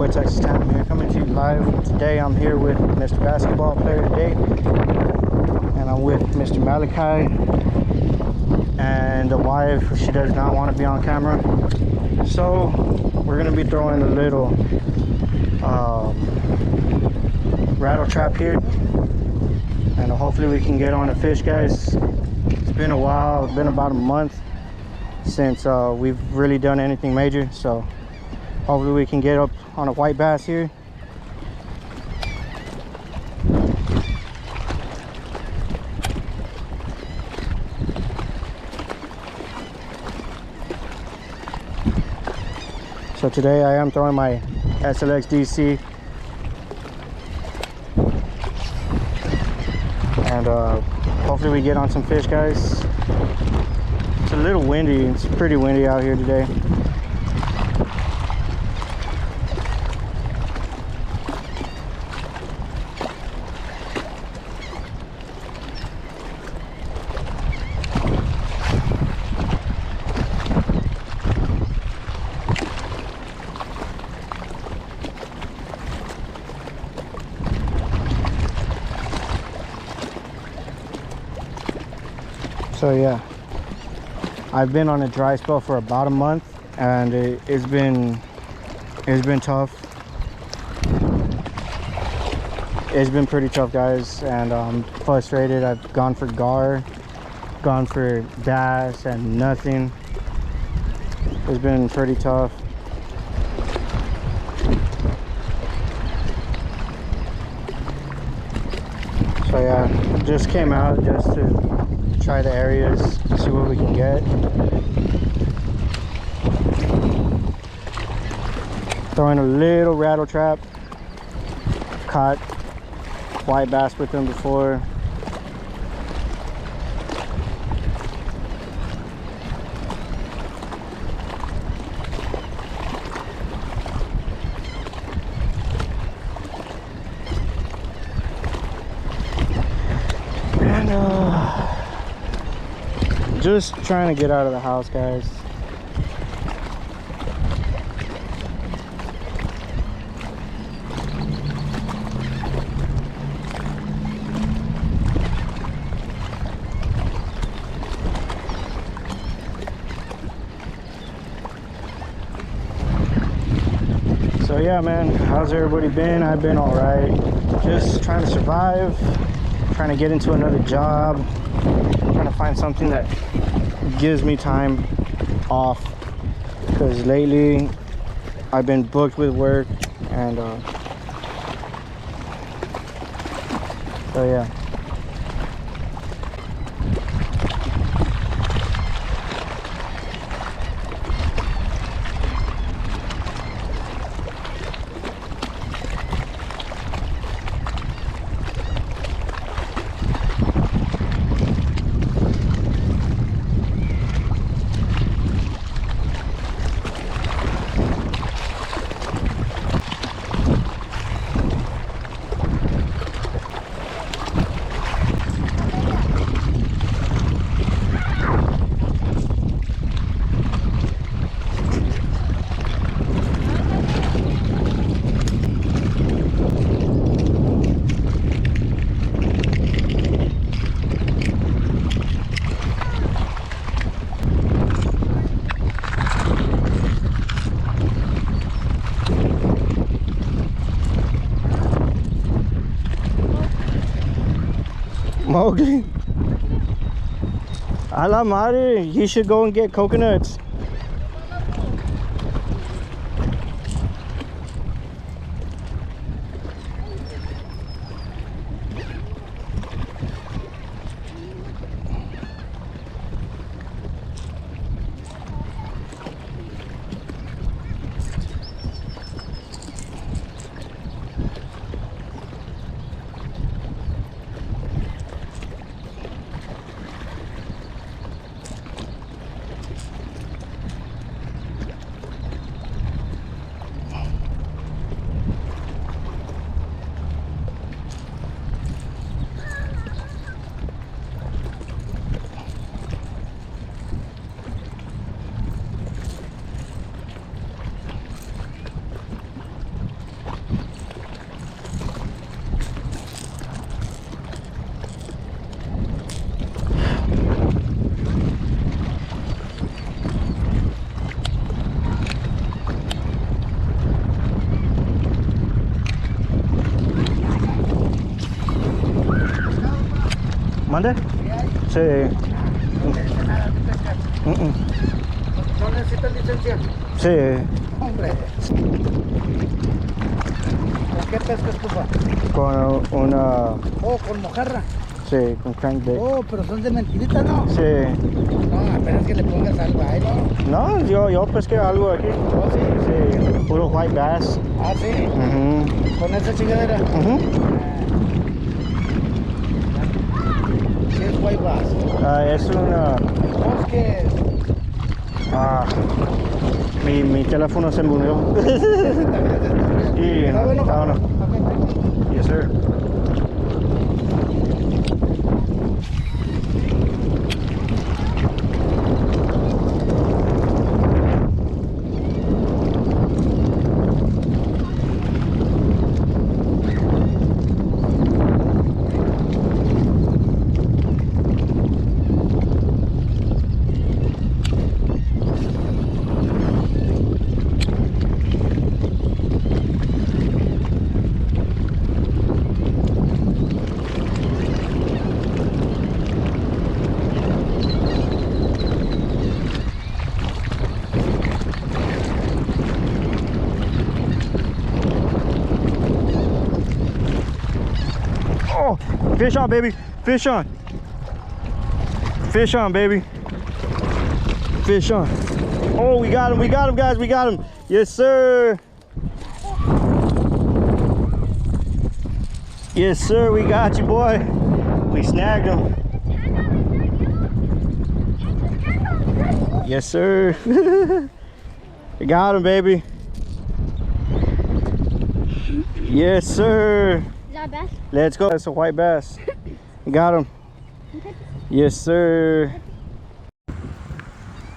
boy Texas Tam here, coming to you live. Today I'm here with Mr. Basketball Player Today, and I'm with Mr. Malachi and the wife. She does not want to be on camera, so we're going to be throwing a little rattle trap here, and hopefully we can get on a fish, guys. It's been a while. It's been about a month since we've really done anything major, so hopefully we can get up on a white bass here. So today I am throwing my SLX DC, and hopefully we get on some fish, guys. It's a little windy. It's pretty windy out here today. So yeah, I've been on a dry spell for about a month, and it's been tough. It's been pretty tough, guys, and I'm frustrated. I've gone for gar, gone for bass, and nothing. It's been pretty tough. So yeah, just came out just to try the areas, see what we can get. Throwing a little rattle trap. Caught white bass with them before. And just trying to get out of the house, guys. So yeah, man, how's everybody been? I've been all right. Just trying to survive, trying to get into another job, trying to find something that gives me time off, because lately I've been booked with work, and so yeah. Mowgli, a la madre, he should go and get coconuts. ¿Mande? Sí. No dice nada de pescar. No necesitas licencia. Sí. Hombre. ¿Con qué pescas tú, pa? Con una... Oh, con mojarra. Sí, con crankbait. Oh, pero son de mentirita, ¿no? Sí. No, apenas que le pongas algo ahí, ¿no? No, yo pesqué algo aquí. Oh, sí. Sí, puro white bass. Ah, sí. Con esa chingadera. ¿Qué es white bass? Es una... ¿Vos qué es? Mi teléfono se murió. Y ¿Está bueno? está bueno. Ok. Yes, sir. Oh, fish on, baby. Fish on. Fish on, baby. Fish on. Oh, we got him. We got him, guys. We got him. Yes, sir. Yes, sir. We got you, boy. We snagged him. Yes, sir. We got him, baby. Yes, sir. Is that a bass? Let's go. That's a white bass. You got him. Yes, sir.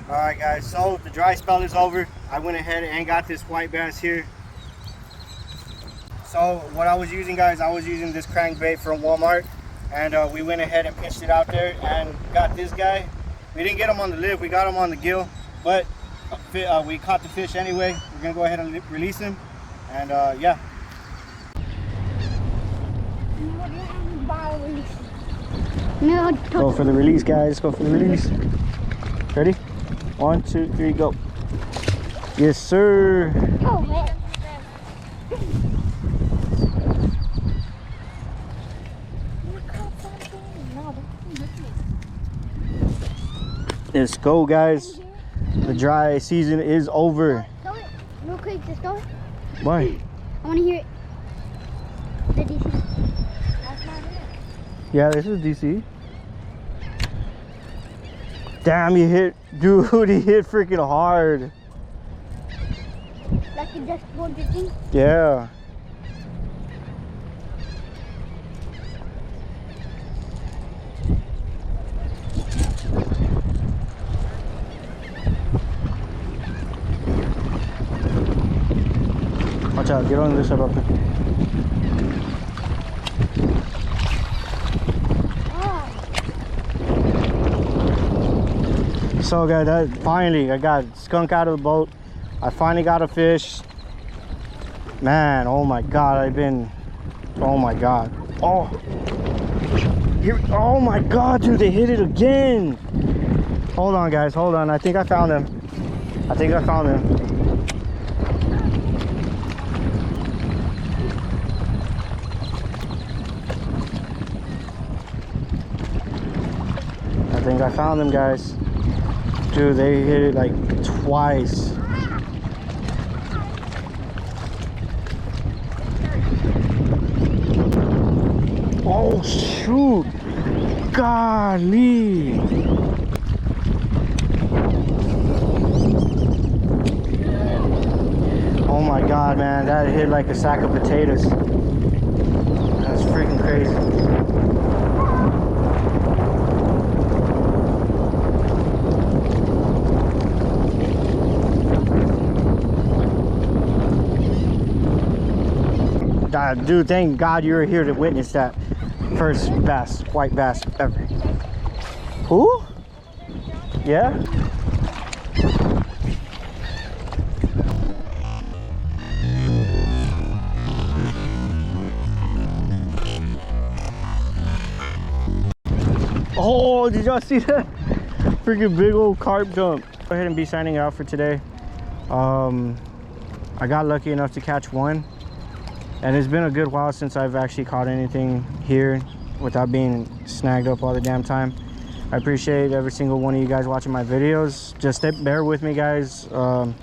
All right, guys. So the dry spell is over. I went ahead and got this white bass here. So what I was using, guys, I was using this crankbait from Walmart, and we went ahead and pitched it out there and got this guy. We didn't get him on the lip. We got him on the gill, but we caught the fish anyway. We're gonna go ahead and release him, and yeah. No, Go for the release, guys. Go for the release. Ready? 1, 2, 3, go. Yes, sir. oh, man. Let's go, guys. The dry season is over. Throw it. Real quick, just throw it. Why? I want to hear it. The DC. That's not it. Yeah, this is DC. Damn, he hit, dude, he hit freaking hard. Like it just 115? Yeah. Watch out, get on this side up there. So guys, finally I got Skunk out of the boat. I finally got a fish. Man, oh my god, oh my god. Oh, here, oh my god, dude, they hit it again. Hold on, guys, hold on. I think I found him. I think I found him. I think I found him, guys. Dude, they hit it like twice. Oh shoot! Golly! Oh my god, man, that hit like a sack of potatoes. That's freaking crazy. Dude, thank God you were here to witness that first bass, white bass ever. Who? Yeah? Oh, did y'all see that? Freaking big old carp jump. Go ahead and be signing out for today. I got lucky enough to catch one, and it's been a good while since I've actually caught anything here without being snagged up all the damn time. I appreciate every single one of you guys watching my videos. Just bear with me, guys. I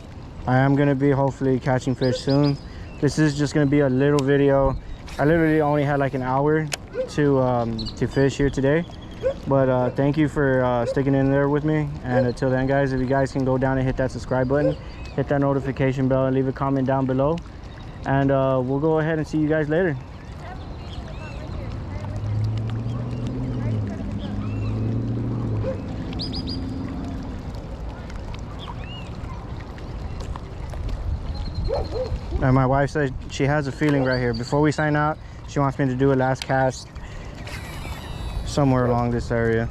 am gonna be hopefully catching fish soon. This is just gonna be a little video. I literally only had like an hour to fish here today, but thank you for sticking in there with me. And until then, guys, if you guys can go down and hit that subscribe button, hit that notification bell, and leave a comment down below, and we'll go ahead and see you guys later. And my wife said she has a feeling right here. Before we sign out, she wants me to do a last cast somewhere along this area.